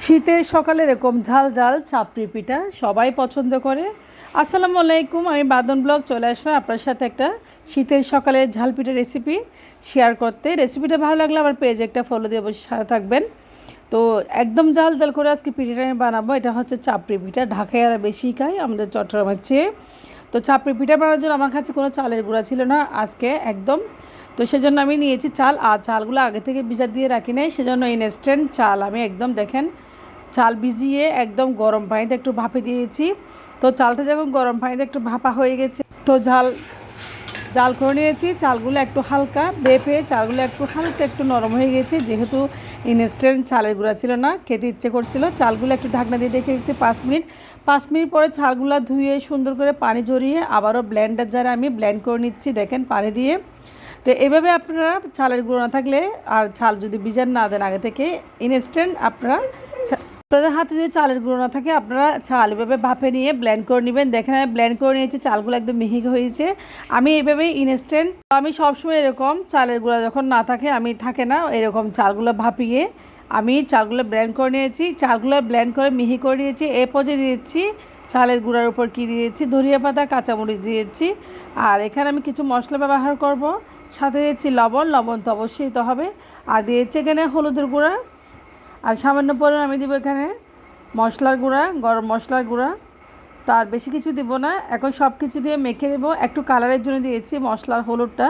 শীতের সকালে এরকম ঝাল ঝাল চাপড়ি পিঠা সবাই পছন্দ করে। আসসালামু আলাইকুম, আমি বাদন ব্লগ চলে আসলাম আপনার সাথে একটা শীতের সকালে ঝাল পিঠা রেসিপি শেয়ার করতে। রেসিপিটা ভালো লাগলে আমার পেজে একটা ফলো দিয়ে বসে সাথে থাকবেন। তো একদম ঝাল ঝাল করে আজকে পিঠাটা আমি বানাবো। এটা হচ্ছে চাপড়ি পিঠা, ঢাকাইয়ারা বেশি খাই আমাদের চট্টগ্রামের চেয়ে। তো চাপড়ি পিঠা বানানোর জন্য আমার কাছে কোনো চালের গুঁড়া ছিল না আজকে একদম। তো সেজন্য আমি নিয়েছি চাল, আর চালগুলো আগে থেকে ভিজা দিয়ে রাখি নাই, সেজন্য ইনস্ট্যান্ট চাল আমি একদম দেখেন চাল ভিজিয়ে একদম গরম পানিতে একটু ভাপে দিয়েছি। তো চালটা যখন গরম পানিতে একটু ভাপা হয়ে গেছে, তো জাল করে নিয়েছি। চালগুলো একটু হালকা বেপে চালগুলো একটু নরম হয়ে গেছে, যেহেতু ইনস্ট্যান্ট চালের গুঁড়া ছিল না, খেতে ইচ্ছে করছিল। চালগুলো একটু ঢাকনা দিয়ে রেখে দিয়েছি 5 মিনিট। 5 মিনিট পরে চালগুলো ধুয়ে সুন্দর করে পানি ঝরিয়ে আবারও ব্লেন্ডার জারে আমি ব্লেন্ড করে নিচ্ছি দেখেন পানি দিয়ে। তো এভাবে আপনারা চালের গুঁড়ো না থাকলে আর চাল যদি ভিজান না দেন আগে থেকে, ইনস্ট্যান্ট আপনাদের হাতে যদি চালের গুঁড়ো না থাকে আপনারা চাল এভাবে ভাপে নিয়ে ব্লেন্ড করে নেবেন। দেখেন আমি ব্লেন্ড করে নিয়েছি, চালগুলো একদম মিহি হয়েছে। আমি এভাবে ইনস্ট্যান্ট, আমি সবসময় এরকম চালের গুঁড়া যখন না থাকে, আমি থাকে না এরকম চালগুলো ভাপিয়ে আমি চালগুলো ব্লেন্ড করে নিয়েছি। চালগুলো ব্লেন্ড করে মিহি করে নিয়েছি। এ পর্যায়ে দিয়েছি চালের গুঁড়ার উপর কী দিয়েছি, ধনিয়া পাতা, কাঁচামরিচ দিয়েছি। আর এখানে আমি কিছু মশলা ব্যবহার করব, সাথে দিয়েছি লবণ তো অবশ্যই তো হবে। আর দিয়েছি এখানে হলুদের গুঁড়া, আর সামান্য পরিমাণ আমি দেবো এখানে মশলার গুঁড়া, গরম মশলার গুঁড়া। তার বেশি কিছু দেব না। এখন সব কিছু দিয়ে মেখে নেব। একটু কালারের জন্য দিয়েছি মশলার হলুদটা।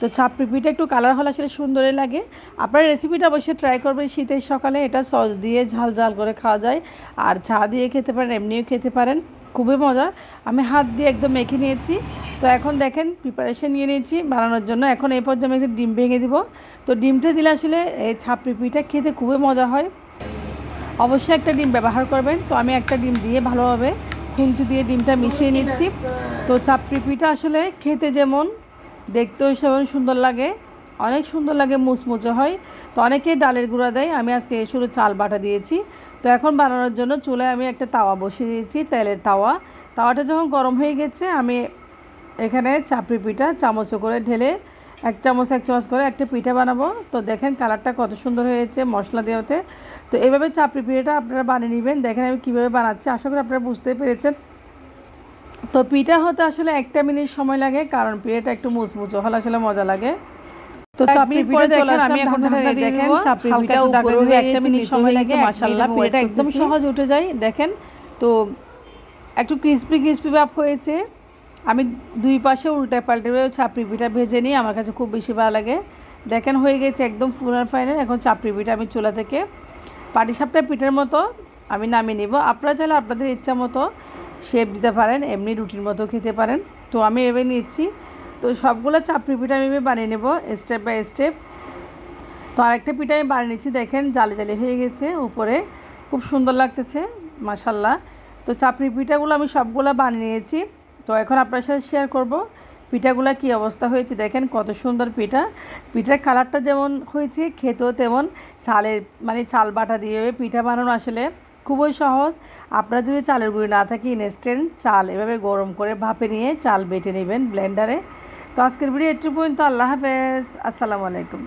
তো চাপড়ি পিঠা একটু কালার হলে আসলে সুন্দরই লাগে। আপনারা রেসিপিটা অবশ্যই ট্রাই করবেন শীতের সকালে। এটা সস দিয়ে ঝাল ঝাল করে খাওয়া যায়, আর চা দিয়ে খেতে পারেন, এমনিও খেতে পারেন, খুবই মজা। আমি হাত দিয়ে একদম মেখে নিয়েছি। তো এখন দেখেন প্রিপারেশন নিয়ে নিয়েছি বানানোর জন্য। এখন এই পর্যায়ে আমি একটা ডিম ভেঙে দিব। তো ডিমটা দিলে আসলে এই চাপড়ি পিঠা খেতে খুবই মজা হয়। অবশ্যই একটা ডিম ব্যবহার করবেন। তো আমি একটা ডিম দিয়ে ভালোভাবে খুন্তি দিয়ে ডিমটা মিশিয়ে নিচ্ছি। তো চাপড়ি পিঠা আসলে খেতে যেমন দেখতেও সেমন সুন্দর লাগে, অনেক সুন্দর লাগে, মুচমুচে হয়। তো অনেকে ডালের গুঁড়া দেয়, আমি আজকে শুধু চাল বাটা দিয়েছি। তো এখন বানানোর জন্য চুলায় আমি একটা তাওয়া বসিয়ে দিয়েছি, তেলের তাওয়াটা যখন গরম হয়ে গেছে, আমি এখানে চাপড়ি পিঠা চামচে করে ঢেলে এক চামচ করে একটা পিঠা বানাবো। তো দেখেন কালারটা কত সুন্দর হয়েছে মশলা দেওয়াতে। তো এভাবে চাপড়ি পিঠাটা আপনারা বানিয়ে নেবেন। দেখেন আমি কীভাবে বানাচ্ছি, আশা করি আপনারা বুঝতে পেরেছেন। তো পিঠা হতে আসলে 1 মিনিট সময় লাগে, কারণ পিঠাটা একটু মুচমুচে হলে আসলে মজা লাগে। তো চাপড়ি পিঠা দেখেন আমি এখন দেখেন চাপড়ি পিঠা উপরে হয়ে 1 মিনিট সময় লাগে। মাশাআল্লাহ পিঠাটা একদম সহজ উঠে যায় দেখেন। তো একটু ক্রিস্পি ভাব হয়েছে। আমি দুই পাশে উল্টে পাল্টে চাপড়ি পিঠা ভেজে নিই, আমার কাছে খুব বেশি ভালো লাগে। দেখেন হয়ে গেছে একদম ফুল অ্যান্ড ফাইনাল। এখন চাপড়ি পিঠা আমি চুলা থেকে পাটিসাপটা পিঠার মতো আমি নামিয়ে নেব। আপনারা চাইলে আপনাদের ইচ্ছা মতো শেপ দিতে পারেন, এমনি রুটির মতো খেতে পারেন। তো আমি এভাবে নিচ্ছি। তো সবগুলো চাপড়ি পিঠা আমি এভাবে বানিয়ে নেব স্টেপ বাই স্টেপ। তো আরেকটা পিঠা আমি বানিয়ে নিচ্ছি, দেখেন জালি হয়ে গেছে, উপরে খুব সুন্দর লাগতেছে মাশাআল্লাহ। তো চাপড়ি পিঠাগুলো আমি সবগুলো বানিয়ে নিয়েছি। তো এখন আপনার সাথে শেয়ার করব পিঠাগুলো কী অবস্থা হয়েছে। দেখেন কত সুন্দর পিঠার কালারটা যেমন হয়েছে, খেতেও তেমন। চাল বাটা দিয়ে পিঠা বানানো আসলে খুবই সহজ। আপনারা যদি চালের গুঁড়ি না থাকে, ইনস্ট্যান্ট চাল এভাবে গরম করে ভাপে নিয়ে চাল বেটে নেবেন ব্লেন্ডারে। তো আজকের ভিডিও একটু পর্যন্ত। আল্লাহ হাফেজ, আসসালামু আলাইকুম।